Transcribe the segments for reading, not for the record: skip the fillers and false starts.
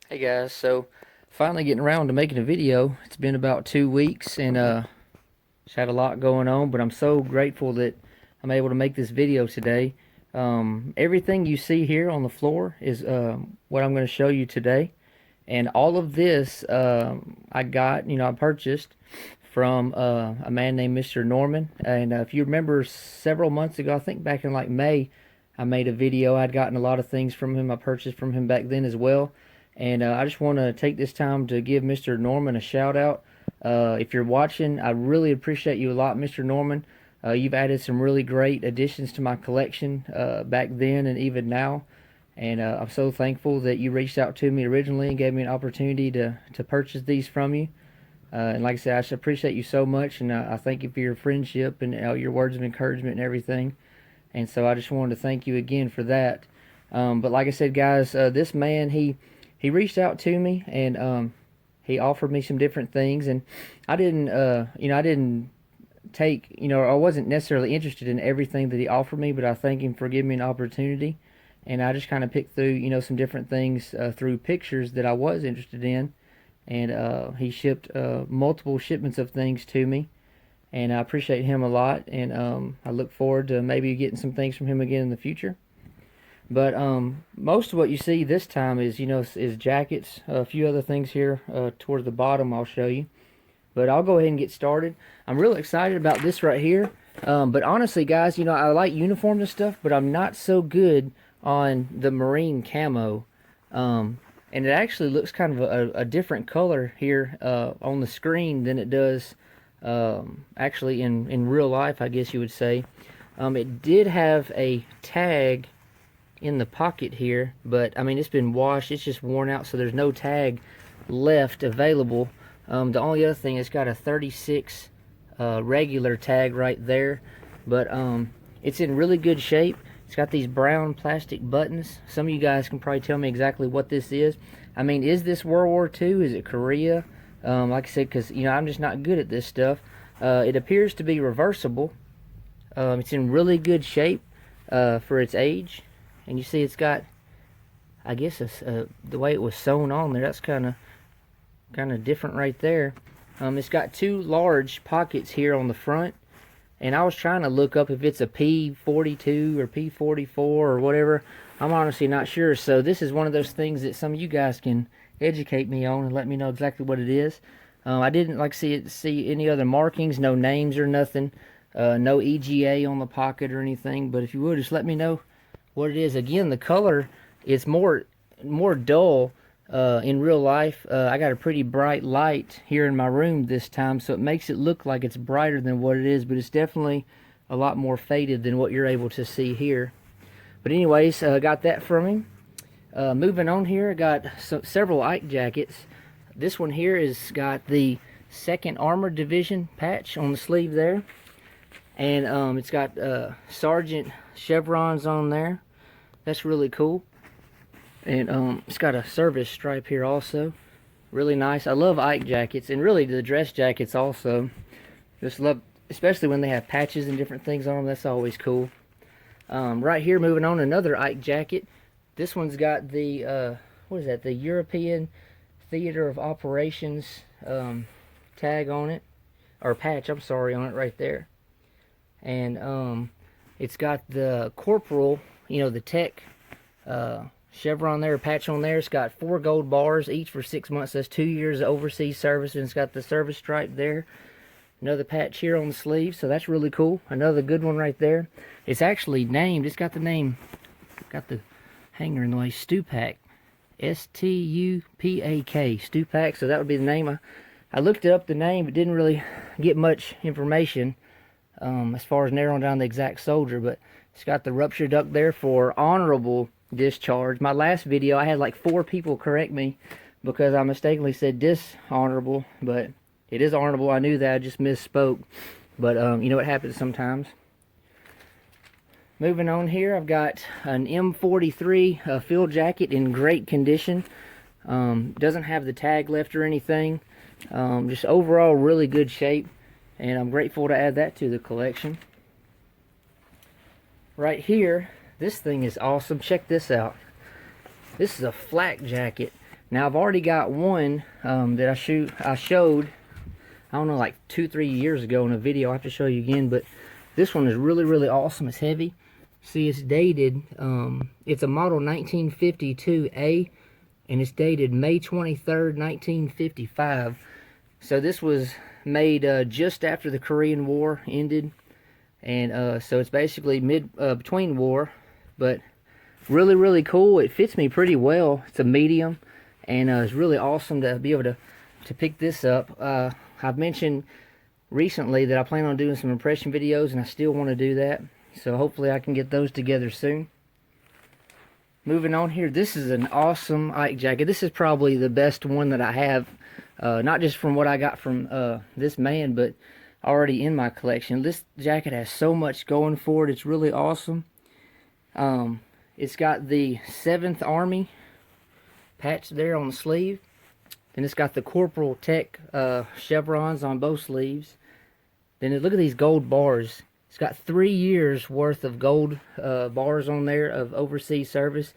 Hey guys, so finally getting around to making a video. It's been about 2 weeks and just had a lot going on, but I'm so grateful that I'm able to make this video today. Everything you see here on the floor is what I'm going to show you today, and all of this I purchased from a man named Mr. Norman. And if you remember several months ago, I think back in like May, I made a video. I'd gotten a lot of things from him. I purchased from him back then as well. And I just want to take this time to give Mr. Norman a shout out. If you're watching, I really appreciate you a lot, Mr. Norman. You've added some really great additions to my collection back then and even now. And I'm so thankful that you reached out to me originally and gave me an opportunity to purchase these from you. And like I said, I just appreciate you so much, and I thank you for your friendship and your words of encouragement and everything. And so I just wanted to thank you again for that. But like I said, guys, this man, he reached out to me, and he offered me some different things, and I didn't take, I wasn't necessarily interested in everything that he offered me, but I thank him for giving me an opportunity. And I just kind of picked through, some different things through pictures that I was interested in. And he shipped multiple shipments of things to me, and I appreciate him a lot. And I look forward to maybe getting some things from him again in the future. But most of what you see this time is is jackets. A few other things here towards the bottom I'll show you. But I'll go ahead and get started. I'm really excited about this right here. But honestly, guys, I like uniforms and stuff, but I'm not so good on the marine camo. And it actually looks kind of a different color here on the screen than it does actually in real life, I guess you would say. It did have a tag in the pocket here, but I mean, it's been washed, it's just worn out, so there's no tag left available. The only other thing, it's got a 36 regular tag right there, but it's in really good shape. It's got these brown plastic buttons. Some of you guys can probably tell me exactly what this is. I mean, is this World War II? Is it Korea? Like I said, because I'm just not good at this stuff. It appears to be reversible. It's in really good shape for its age. And you see it's got, I guess, the way it was sewn on there, that's kind of different right there. It's got two large pockets here on the front. And I was trying to look up if it's a P42 or P44 or whatever. I'm honestly not sure. So this is one of those things that some of you guys can educate me on and let me know exactly what it is. I didn't see any other markings, no names or nothing. No EGA on the pocket or anything. But if you would, just let me know what it is. Again, the color is more dull in real life. I got a pretty bright light here in my room this time, so it makes it look like it's brighter than what it is, but it's definitely a lot more faded than what you're able to see here. But anyways, got that from him. Moving on here, I got several Ike jackets. This one here has got the 2nd Armored Division patch on the sleeve there, and it's got Sergeant chevrons on there. That's really cool. And it's got a service stripe here also. Really nice. I love Ike jackets, and really the dress jackets also. Just love, especially when they have patches and different things on them. That's always cool. Right here, moving on, another Ike jacket. This one's got the, what is that? The European Theater of Operations tag on it. Or patch, I'm sorry, on it right there. And it's got the corporal, the tech chevron there, patch on there. It's got 4 gold bars, each for 6 months. That's 2 years of overseas service, and it's got the service stripe there. Another patch here on the sleeve, so that's really cool. Another good one right there. It's actually named, it's got the name, got the hanger in the way, Stupak. S-T-U-P-A-K, Stupak, so that would be the name. I looked up the name, but didn't really get much information as far as narrowing down the exact soldier, but it's got the rupture duct there for honorable discharge. My last video, I had like 4 people correct me because I mistakenly said dishonorable, but it is honorable. I knew that, I just misspoke, but what happens sometimes. Moving on here, I've got an M43 field jacket in great condition. Doesn't have the tag left or anything. Just overall really good shape, and I'm grateful to add that to the collection. Right here, this thing is awesome. Check this out. This is a flak jacket. Now I've already got one that I showed, I don't know, like 2-3 years ago in a video. I have to show you again, but this one is really awesome. It's heavy. See, it's dated, it's a model 1952A, and it's dated May 23rd, 1955. So this was made just after the Korean War ended, and so it's basically between war, but really cool. It fits me pretty well. It's a medium, and it's really awesome to be able to pick this up. I've mentioned recently that I plan on doing some impression videos, and I still want to do that, so hopefully I can get those together soon. Moving on here, this is an awesome Ike jacket. This is probably the best one that I have, not just from what I got from this man, but already in my collection. This jacket has so much going for it. It's really awesome. It's got the 7th Army patch there on the sleeve. Then it's got the Corporal Tech chevrons on both sleeves. Then look at these gold bars. It's got 3 years worth of gold bars on there of overseas service.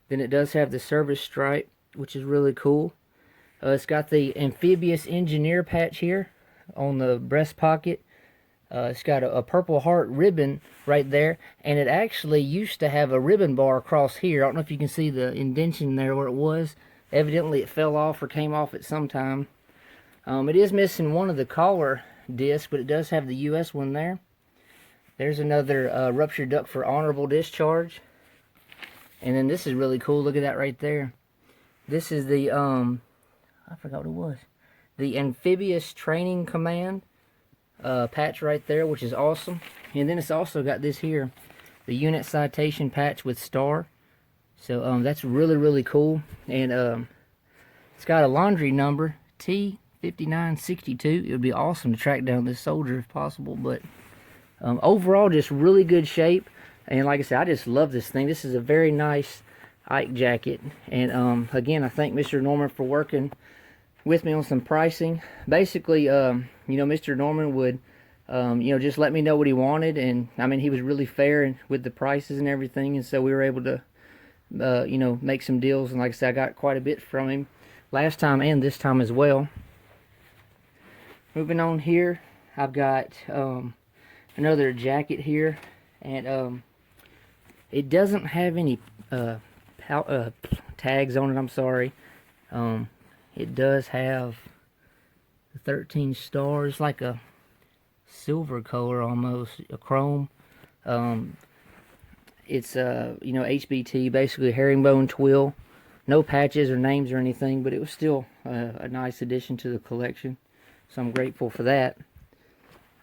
Then it does have the service stripe, which is really cool. It's got the amphibious engineer patch here on the breast pocket. It's got a Purple Heart ribbon right there, and it actually used to have a ribbon bar across here. I don't know if you can see the indentation there where it was. Evidently it fell off or came off at some time. It is missing one of the collar discs, but it does have the US one there. There's another ruptured duct for honorable discharge. And then this is really cool. Look at that right there. This is the, I forgot what it was. The Amphibious Training Command patch right there, which is awesome. And then it's also got this here, the Unit Citation patch with star. So that's really cool. And it's got a laundry number, T5962. It would be awesome to track down this soldier if possible, but overall, just really good shape. And like I said, I just love this thing. This is a very nice Ike jacket. And again, I thank Mr. Norman for working with me on some pricing. Basically, you know, Mr. Norman would, you know, just let me know what he wanted. And I mean, he was really fair with the prices and everything. And so we were able to, you know, make some deals. And like I said, I got quite a bit from him last time and this time as well. Moving on here, I've got another jacket here, and it doesn't have any tags on it. I'm sorry. It does have 13 stars, like a silver color almost, a chrome. It's you know, HBT, basically herringbone twill. No patches or names or anything, but it was still a nice addition to the collection, so I'm grateful for that.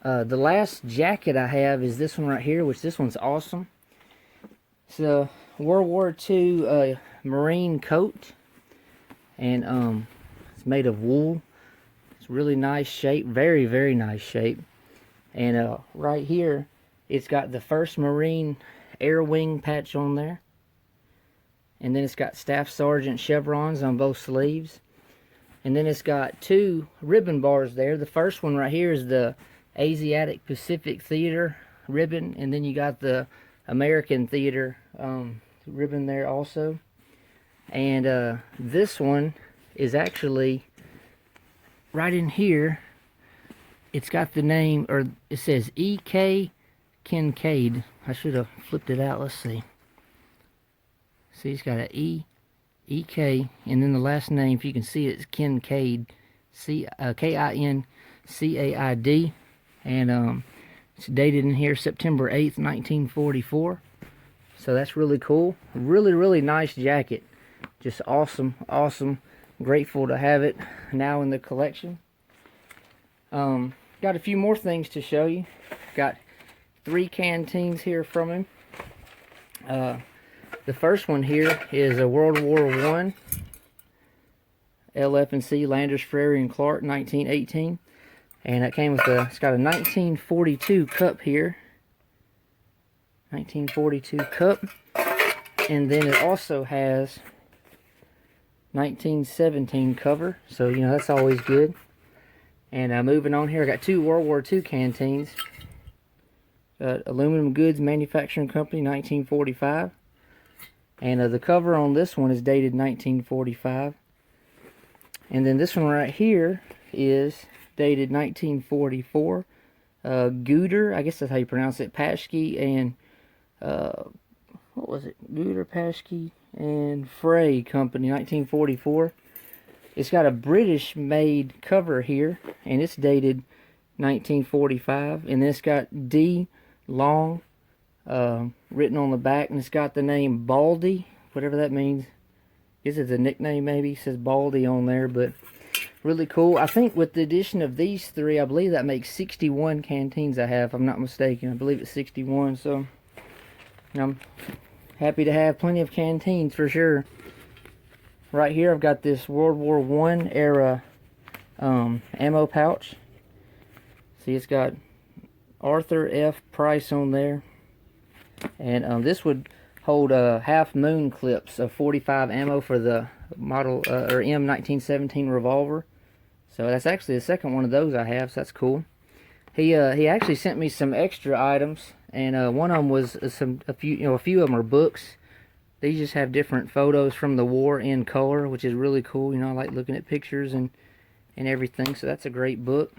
The last jacket I have is this one right here, which this one's awesome. It's a World War II Marine coat, and it's made of wool. It's really nice shape, very nice shape. And right here, it's got the 1st Marine Air Wing patch on there. And then it's got Staff Sergeant chevrons on both sleeves. And then it's got 2 ribbon bars there. The first one right here is the Asiatic Pacific Theater ribbon, and then you got the American Theater ribbon there also. And this one is actually right in here. It's got the name, or it says E.K. Kincaid. I should have flipped it out. Let's see. See, it's got an E.K. and then the last name, if you can see it, it's Kincaid. K-I-N-C-A-I-D. And it's dated in here September 8th, 1944. So that's really cool. Really nice jacket. Just awesome. Grateful to have it now in the collection. Got a few more things to show you. Got 3 canteens here from him. The first one here is a World War I LF&C Landers, Frary and Clark, 1918. And it came with it's got a 1942 cup here. 1942 cup. And then it also has 1917 cover. So, you know, that's always good. And moving on here, I got 2 World War II canteens. Got Aluminum Goods Manufacturing Company, 1945. And the cover on this one is dated 1945. And then this one right here is dated 1944. Gooder, I guess that's how you pronounce it, Paschke and, what was it? Gooder, Paschke and Frey Company, 1944. It's got a British-made cover here, and it's dated 1945. And then it's got D. Long written on the back, and it's got the name Baldy, whatever that means. I guess it's a nickname maybe. It says Baldy on there, but really cool. I think with the addition of these three, I believe that makes 61 canteens I have, if I'm not mistaken. I believe it's 61, so I'm happy to have plenty of canteens for sure. Right here, I've got this World War I era ammo pouch. See, it's got Arthur F. Price on there. And this would hold half moon clips of 45 ammo for the model or M1917 revolver. So that's actually the second one of those I have, so that's cool. He actually sent me some extra items, and one of them was a few of them are books. These just have different photos from the war in color, which is really cool. You know, I like looking at pictures and everything, so that's a great book.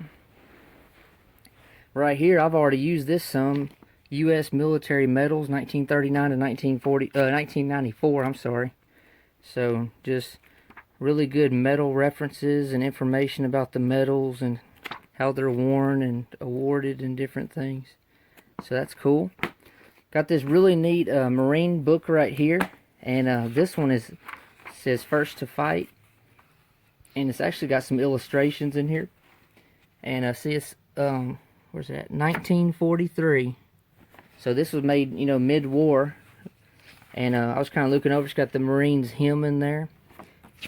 Right here, I've already used this some. U.S. military medals, 1939 to 1994, I'm sorry. So, just really good medal references and information about the medals and how they're worn and awarded and different things. So, that's cool. Got this really neat Marine book right here, and this one says First to Fight, and it's actually got some illustrations in here. And see, it's where's that? 1943. So this was made, you know, mid-war, and I was kind of looking over. It's got the Marines hymn in there,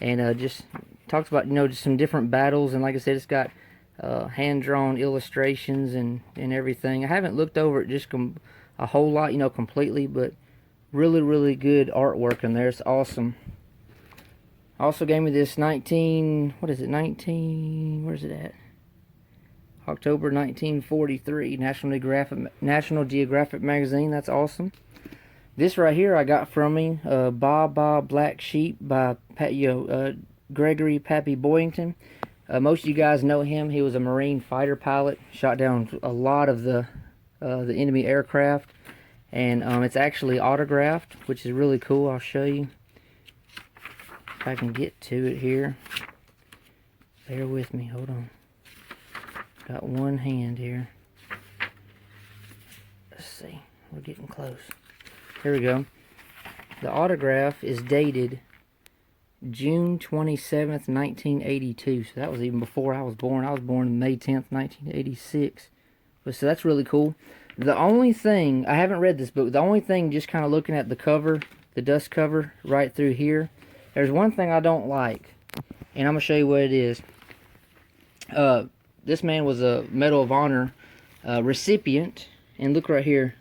and just talks about, you know, just some different battles. And like I said, it's got hand-drawn illustrations and everything. I haven't looked over it just a whole lot, you know, completely, but really, really good artwork in there. It's awesome. Also gave me this where's it at? October 1943, National Geographic magazine. That's awesome. This right here I got from him, Ba Black Sheep by Gregory Pappy Boyington. Most of you guys know him. He was a Marine fighter pilot, shot down a lot of the enemy aircraft, and it's actually autographed, which is really cool. I'll show you if I can get to it here. Bear with me, hold on. Got one hand here. Let's see, we're getting close. Here we go. The autograph is dated June 27th, 1982. So that was even before I was born. I was born May 10th, 1986. But so that's really cool. The only thing, I haven't read this book, the only thing, just kind of looking at the cover, the dust cover right through here, there's one thing I don't like, and I'm going to show you what it is. This man was a Medal of Honor recipient, and look right here.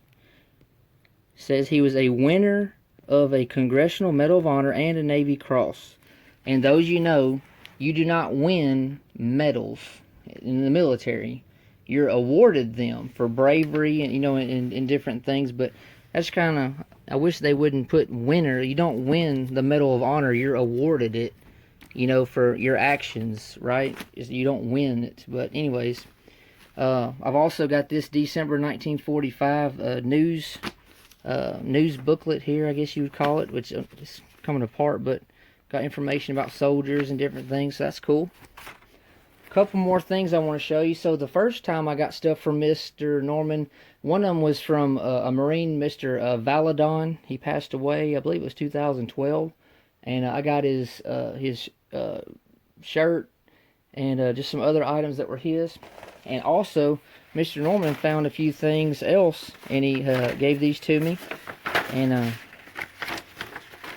It says he was a winner of a Congressional Medal of Honor and a Navy Cross. And those, you know, you do not win medals in the military. You're awarded them for bravery and, you know, in different things, but that's kind of, I wish they wouldn't put winner. You don't win the Medal of Honor, you're awarded it, you know, for your actions, right? You don't win it. But anyways, I've also got this December 1945 news booklet here, I guess you would call it, which is coming apart, but got information about soldiers and different things, so that's cool. A couple more things I want to show you. So the first time I got stuff from Mr. Norman, one of them was from a Marine, Mr. Valadon. He passed away, I believe it was 2012, and I got his shirt and just some other items that were his. And also, Mr. Norman found a few things else, and he gave these to me. And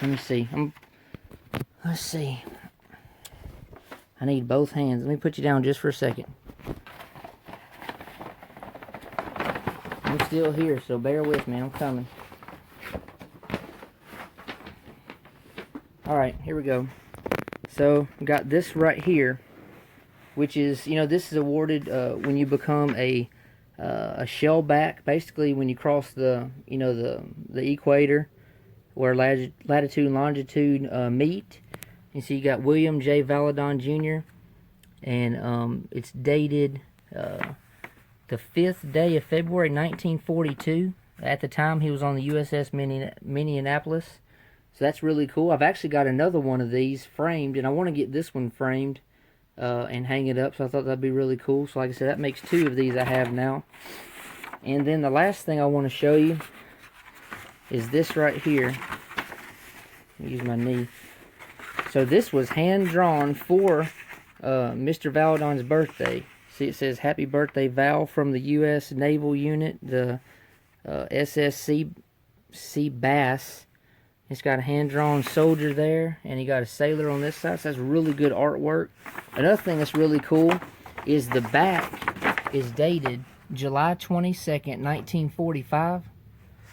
let me see. Let's see. I need both hands. Let me put you down just for a second. I'm still here, so bear with me. I'm coming. Alright, here we go. So, got this right here, which is, you know, this is awarded when you become a shellback. Basically, when you cross the, you know, the equator, where latitude and longitude meet. You see you got William J. Valadon Jr. and it's dated the 5th day of February 1942. At the time he was on the USS Minneapolis. So that's really cool. I've actually got another one of these framed, and I want to get this one framed and hang it up, so I thought that'd be really cool. So like I said, that makes 2 of these I have now. And then the last thing I want to show you is this right here. Use my knee. So this was hand drawn for Mr. Valadon's birthday. See, it says "Happy Birthday, Val," from the U.S. Naval Unit, the SSC Bass. It's got a hand-drawn soldier there, and he got a sailor on this side. So that's really good artwork. Another thing that's really cool is the back is dated July 22nd, 1945,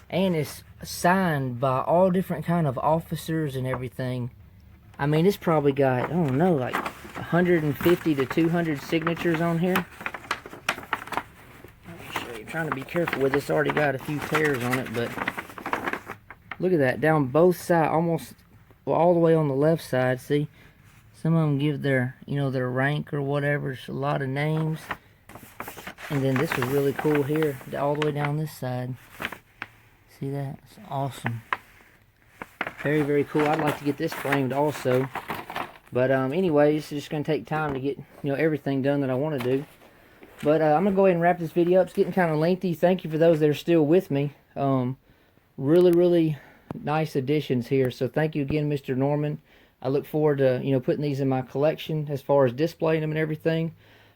and it's signed by all different kind of officers and everything. I mean, it's probably got, I don't know, like 150 to 200 signatures on here. Let me show you. I'm trying to be careful with this. Already got a few tears on it, but look at that. Down both sides, almost, well, all the way on the left side, see? Some of them give their, you know, their rank or whatever. It's a lot of names. And then this was really cool here, all the way down this side. See that? It's awesome. Very, very cool. I'd like to get this framed also. But anyways, it's just going to take time to get, you know, everything done that I want to do. But I'm going to go ahead and wrap this video up. It's getting kind of lengthy. Thank you for those that are still with me. Really, really nice additions here. So thank you again, Mr. Norman. I look forward to, you know, putting these in my collection as far as displaying them and everything.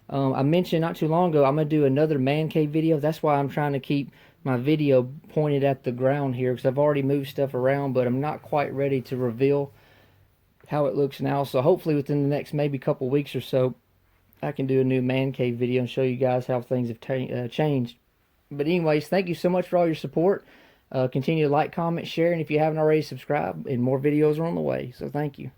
I mentioned not too long ago I'm going to do another man cave video. That's why I'm trying to keep my video pointed at the ground here, because I've already moved stuff around, but I'm not quite ready to reveal how it looks now. So hopefully within the next maybe couple weeks or so, I can do a new man cave video and show you guys how things have changed. But anyways, thank you so much for all your support. Continue to like, comment, share, and if you haven't already, subscribe, and more videos are on the way. So thank you.